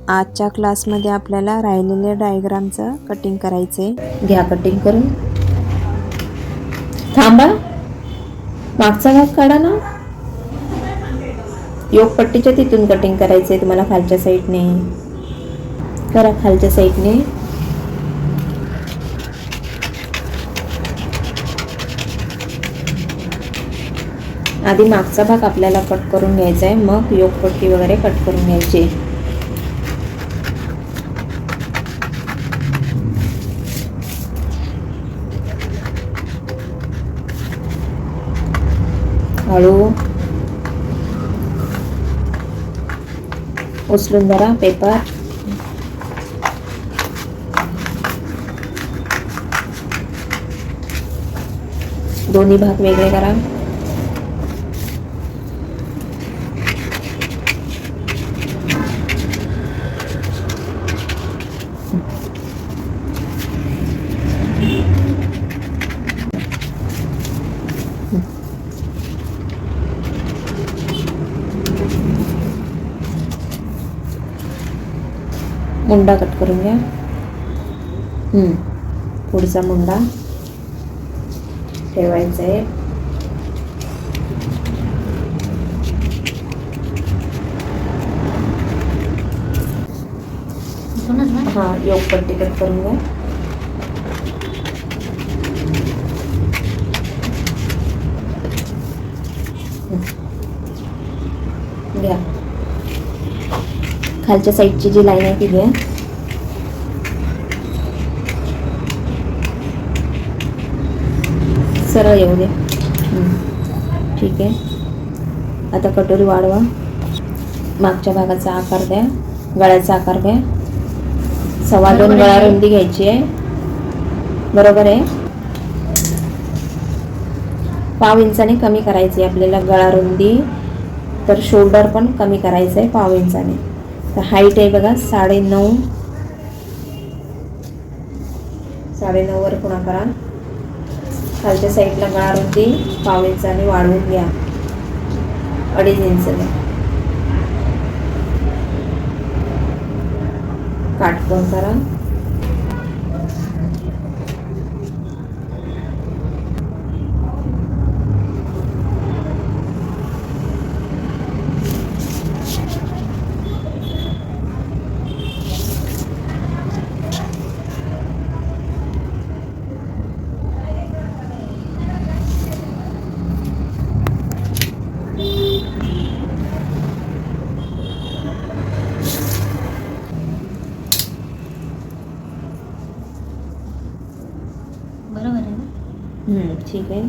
आजच्या क्लासमध्ये आपल्याला राहिलेल्या डायग्रामचं कटिंग करायचे. घ्या कटिंग करून. थांबा, मागचा भाग काढा ना. योगपट्टीच्या तिथून कटिंग करायचे तुम्हाला. खालच्या साईडने करा, खालच्या साईडने. आधी मागचा भाग आपल्याला कट करून घ्यायचा आहे, मग योगपट्टी वगैरे कट करून घ्यायची. हळू उचलून जरा पेपर. दोन्ही भाग वेगळे करा. मुंडा कट करून घ्या. पुढचा मुंडा ठेवायचा आहे. हा, योगपट्टी कट करून घ्या. घ्या खालच्या साईडची जी लाईन आहे ती घ्या. सरळ येऊ दे. ठीक आहे. आता कटोरी वाढवा. मागच्या भागाचा आकार द्या. गळ्याचा आकार द्या. 2.25 गळा रुंदी घ्यायची आहे. बरोबर आहे. 0.5 इंचाने कमी करायची आपल्याला गळा रुंदी. तर शोल्डर पण कमी करायचं आहे 0.5 इंचाने. तर हाईट आहे बघा 9.5. 9.5 वर पुन्हा करा. खालच्या साईडला गळा रुंदी 0.5 इंचाने वाढवून घ्या. 2.5 इंचाने काटकोन करा. ठीक आहे.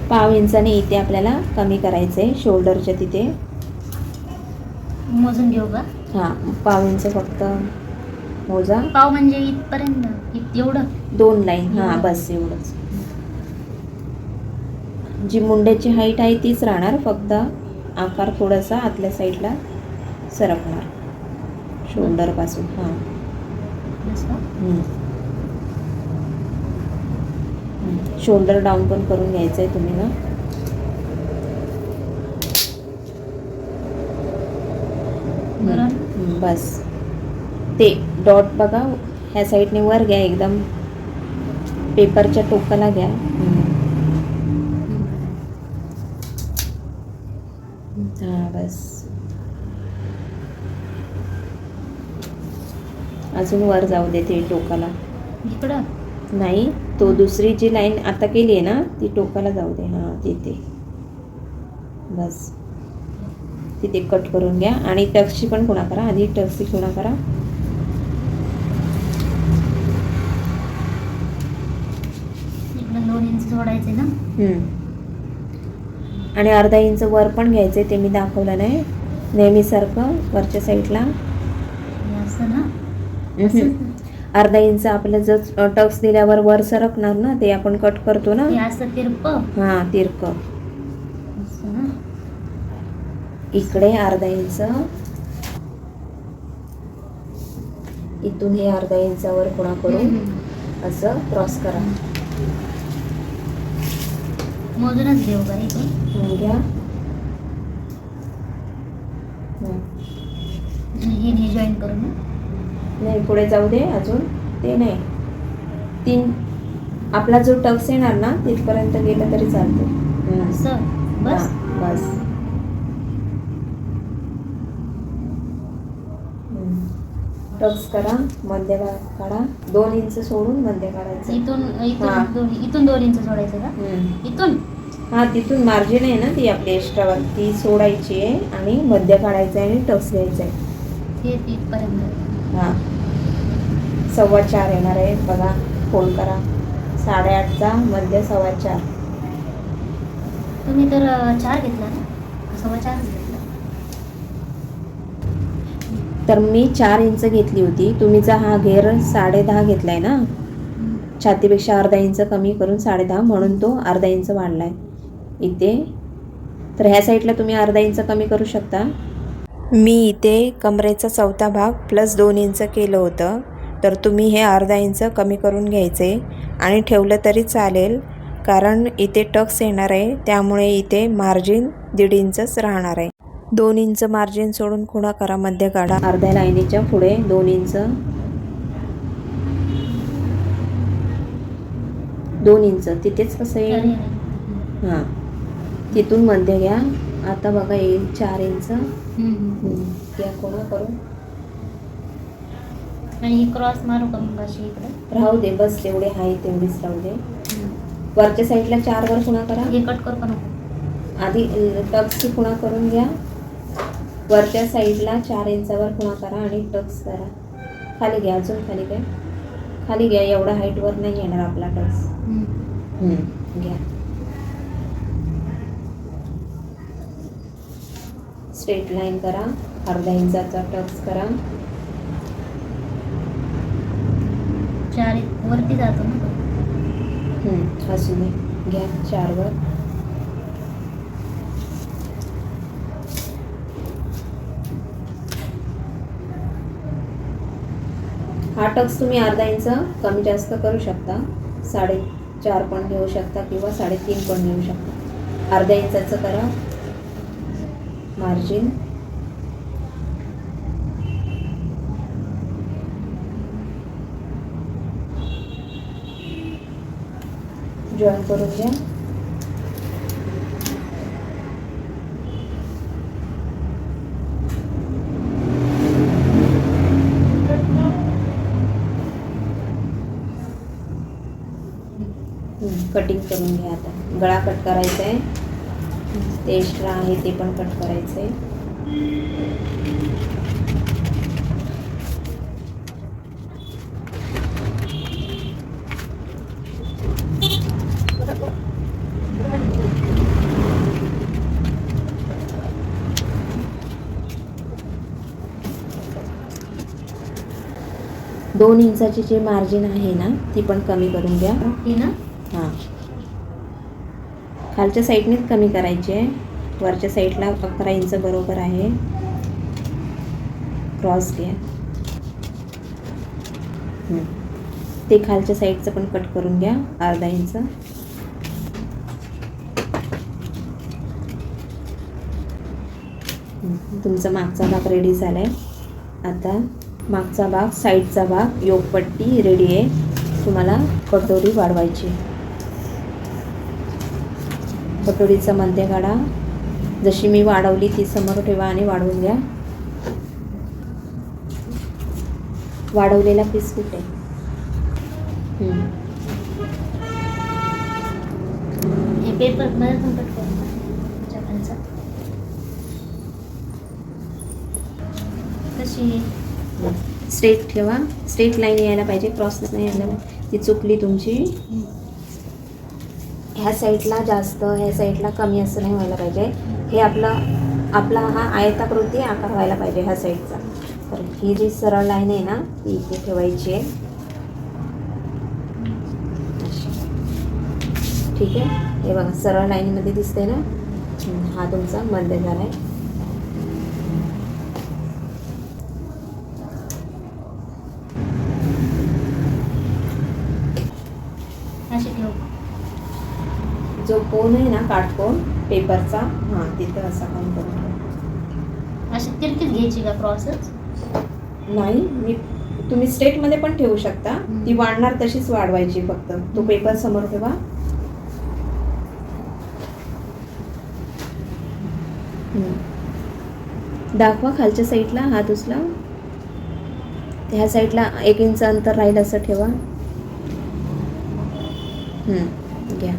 0.5 इंचाने इथे आपल्याला कमी करायचं आहे शोल्डरच्या तिथे. मोजून घेऊ का? हां, 0.5 इंच फक्त मोजा. पाव म्हणजे इथपर्यंत एवढं 2 लाईन. हां, बस एवढंच. जी मुंड्याची हाईट आहे तीच राहणार, फक्त आकार थोडासा आतल्या साईडला सरकणार शोल्डरपासून. हां, शोल्डर डाऊन पण करून घ्यायचं आहे तुम्ही ना. बस ते डॉट बघा ह्या साईडने वर घ्या. एकदम पेपरच्या टोकाला घ्या. हां, बस. अजून वर जाऊ दे ते टोकाला. इकडं नाही, तो दुसरी जी लाईन आता केली आहे ना ती टोकाला जाऊ दे. हां, तिथे बस. तिथे कट करून घ्या. आणि टक्सची पण खुणा करा. आधी टक्सची खुणा करा. इकडं 2 इंच सोडायचे ना. आणि 0.5 इंच वर पण घ्यायचे. ते मी दाखवलं नाही. नेहमीसारखं वरच्या साईडला. असं ना. 0.5 इंच आपलं जर टक्स दिल्यावर वर सरकणार ना, ते आपण कट करतो ना. असं तिरपं. हां, तिरकं. इकडे 0.5 इंच. इथून हे 0.5 इंचावर खुणा करून असं क्रॉस करा. मोजूनच घेऊ का इथून? घ्या. हे जॉईन करून ना. नाही पुढे जाऊ दे अजून. ते नाही, 3 आपला जो टक्स येणार ना तिथपर्यंत गेलं तरी चालते. असं बस. बस. टक्स करा, मध्य काढा, 2 इंच सोडून मध्य काढायचं. इथून हा. इथून 2 इंच सोडायचं का? इथून हा, तिथून मार्जिन आहे ना ती आपली एक्स्ट्रावर ती सोडायची आहे आणि मध्य काढायचं आहे आणि टक्स घ्यायचं आहे. हे इथपर्यंत. हां, 4.25 येणार आहे बघा. फोल्ड करा. 8.5चा मध्य 4.25. तुम्ही तर 4 घेतला ना, 4.25 घेतला. तर मी 4 इंच घेतली होती. तुम्हीचा हा घेर 10.5 घेतलाय ना, छातीपेक्षा अर्धा इंच कमी करून 10.5, म्हणून तो अर्धा इंच वाढलाय इथे. तर ह्या साईडला तुम्ही अर्धा इंच कमी करू शकता. मी इथे कमरेचा 4था भाग प्लस 2 इंच केलं होतं, तर तुम्ही हे अर्धा इंच कमी करून घ्यायचे आणि ठेवलं तरी चालेल, कारण इथे टक्स येणार आहे त्यामुळे इथे मार्जिन 1.5 इंचच राहणार आहे. 2 इंच मार्जिन सोडून खुणा करा, मध्य काढा. अर्ध्या लाईनीच्या पुढे 2 इंच, 2 इंच तिथेच कसं येईल. हां, तिथून मध्य घ्या. आता बघा येईल 4 इंच. घ्या खुणा करून. आणि क्रॉस मारू का मग अशी इकडे? राहू दे, बस तेवढे आहे तेवढीच राहू दे. वरच्या साईडला 4 वर खुणा करा. हे कट करू का नको? आधी टक्सची खुणा करून घ्या. वरच्या साईडला 4 इंचावर खुणा करा आणि टक्स करा. खाली घ्या, अजून खाली घ्या. खाली घ्या, एवढा हाईटवर नाही येणार आपला टक्स. घ्या. स्ट्रेट लाईन करा, अर्धा इंचाचा टक्स करा. 4 वरती जातो ना तो. असू दे, घ्या 4 वर. हा टक्स तुम्ही अर्धा इंच कमी जास्त करू शकता. 4.5 पण घेऊ शकता किंवा 3.5 पण घेऊ शकता. अर्ध्या इंचाचं करा मार्जिन. जॉईन करून घ्या. कटिंग करून घ्या. आता गळा कट करायचा आहे, ते एक्स्ट्रा आहे ते पण कट करायचं आहे. दोन इंचाची जे मार्जिन आहे ना ती पण कमी करून घ्या. ना. हां, खालच्या साईडनेच कमी करायची आहे. वरच्या साईडला 11 इंच बरोबर आहे. क्रॉस घ्या. ते खालच्या साईडचं पण कट करून घ्या, अर्धा इंच. तुमचा मागचा भाग रेडी झाला आहे. आता मागचा भाग, साईडचा भाग, योगपट्टी रेडी आहे. तुम्हाला कटोरी वाढवायची. कटोरीचा मध्य काढा. जशी मी वाढवली ती समोर ठेवा आणि वाढवून घ्या. वाढवलेला पीस कुठे? हे पेपर मध्ये पण कट करू का? कशी स्ट्रेट ठेवा. स्ट्रेट लाईन यायला पाहिजे, क्रॉस नाही यायला पाहिजे. ती चुकली तुमची. ह्या साईडला जास्त, ह्या साईडला कमी असं नाही व्हायला पाहिजे. हे आपला हा आयताकृती आकार व्हायला पाहिजे ह्या साईडचा. तर ही जी सरळ लाईन आहे ना ती इथे ठेवायची आहे. ठीक आहे, हे बघा सरळ लाईनमध्ये दिसते ना. हा तुमचा मध्य झाला आहे. जो कोन आहे ना, काटकोन पेपरचा, हां तिथे असा कोन करून अशी तिरकीच घ्यायची का क्रॉसच? नाही, तुम्ही स्ट्रेटमध्ये पण ठेवू शकता. ती वाढणार तशीच वाढवायची फक्त. तो पेपर समोर ठेवा. दाखवा खालच्या साईडला हात उचला. ह्या साईडला 1 इंच अंतर राहील असं ठेवा. घ्या.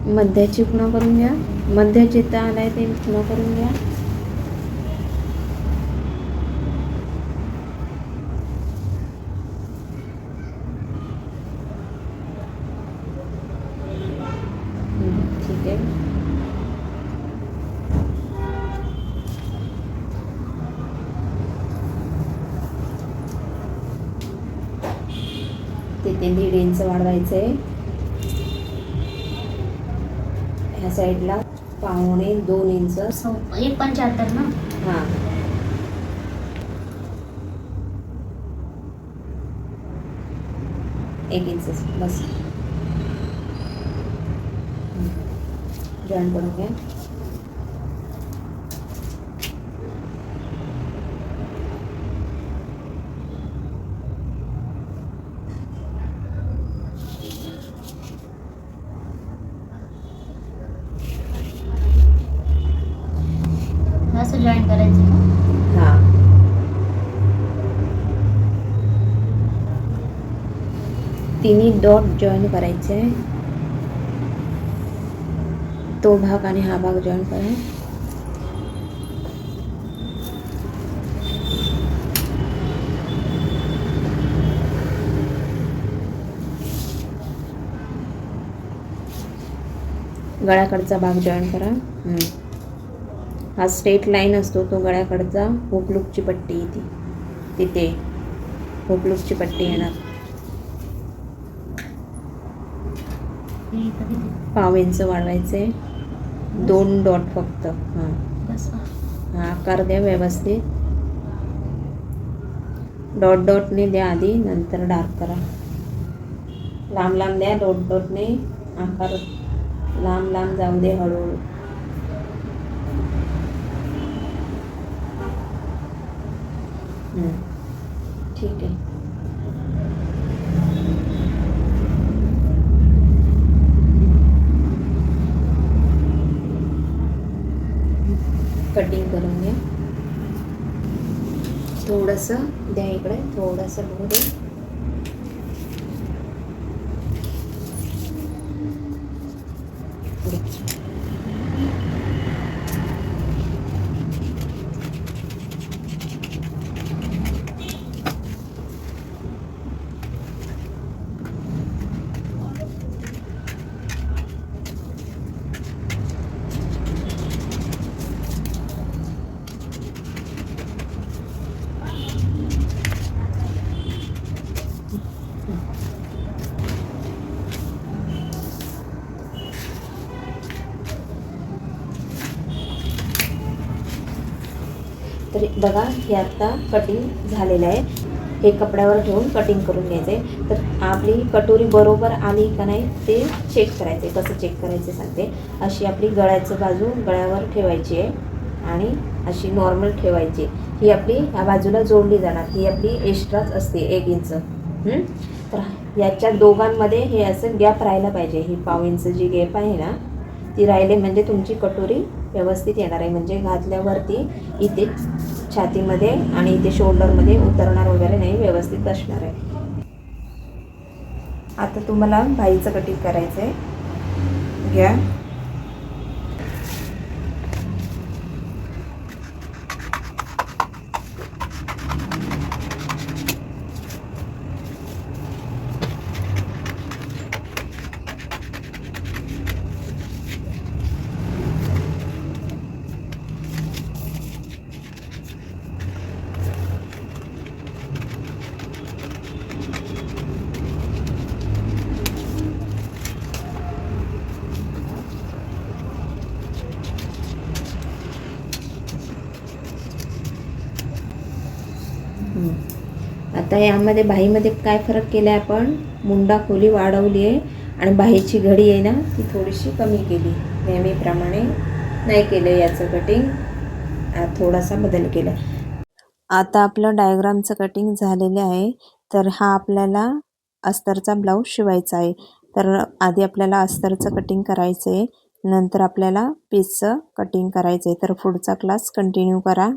मध्याची खुणा करून घ्या. मध्य जिथं आलाय ते खुणा करून घ्या. ठीक आहे. तिथे 1.5 इंच वाढवायचं आहे. ह्या साईडला 1.25-2 इंच. 1.75 ना? हां. एक इंच बस. जॉईन करून घ्या. असं जॉईन करायचं का? हां. तिन्ही डॉट जॉईन करायचे. तो भाग आणि हा भाग जॉईन करा. गळ्याकडचा भाग जॉईन करा. हा स्ट्रेट लाईन असतो तो गळ्याकडचा. हुकलूकची पट्टी येते तिथे. हुकलूकची पट्टी येणार. 1.5 इंच वाढवायचे. 2 डॉट फक्त. हा आकार द्या व्यवस्थित. डॉट डॉटने द्या आधी, नंतर डार्क करा. लांब लांब द्या. डॉट डॉटने आकार लांब लांब जाऊ दे हळूहळू. ठीक आहे. कटिंग करून घ्या. थोडंसं द्या इकडे. थोडंसं बघू दे. तर बघा हे आता कटिंग झालेलं आहे. हे कपड्यावर ठेवून कटिंग करून घ्यायचं आहे. तर आपली कटोरी बरोबर आली का नाही ते चेक करायचे. कसं चेक करायचे सांगते. अशी आपली गळ्याचं बाजू गळ्यावर ठेवायची आहे आणि अशी नॉर्मल ठेवायची. ही आपली ह्या बाजूला जोडली जाणार. ही आपली एक्स्ट्राच असते 1 इंच. तर याच्या दोघांमध्ये हे असं गॅप राहायला पाहिजे. ही 1.5 इंच जी गॅप आहे ना ती राहिले म्हणजे तुमची कटोरी व्यवस्थित येणार आहे. म्हणजे घातल्यावरती इथे छातीमध्ये आणि इथे शोल्डरमध्ये उतरणार वगैरे नाही, व्यवस्थित बसणार आहे. आता तुम्हाला बाईचं कटिंग करायचं आहे. घ्या. आता यामध्ये बाहीमध्ये काय फरक केला आहे आपण, मुंडा खोली वाढवली आहे आणि बाहीची घडी आहे ना ती थोडीशी कमी केली. नेहमीप्रमाणे नाही केलं याचं कटिंग, थोडासा बदल केला. आता आपलं डायग्रामचं कटिंग झालेले आहे. तर हा आपल्याला अस्तरचा ब्लाऊज शिवायचा आहे. तर आधी आपल्याला अस्तरचं कटिंग करायचं आहे, नंतर आपल्याला पीसचं कटिंग करायचं आहे. तर पुढचा क्लास कंटिन्यू करा.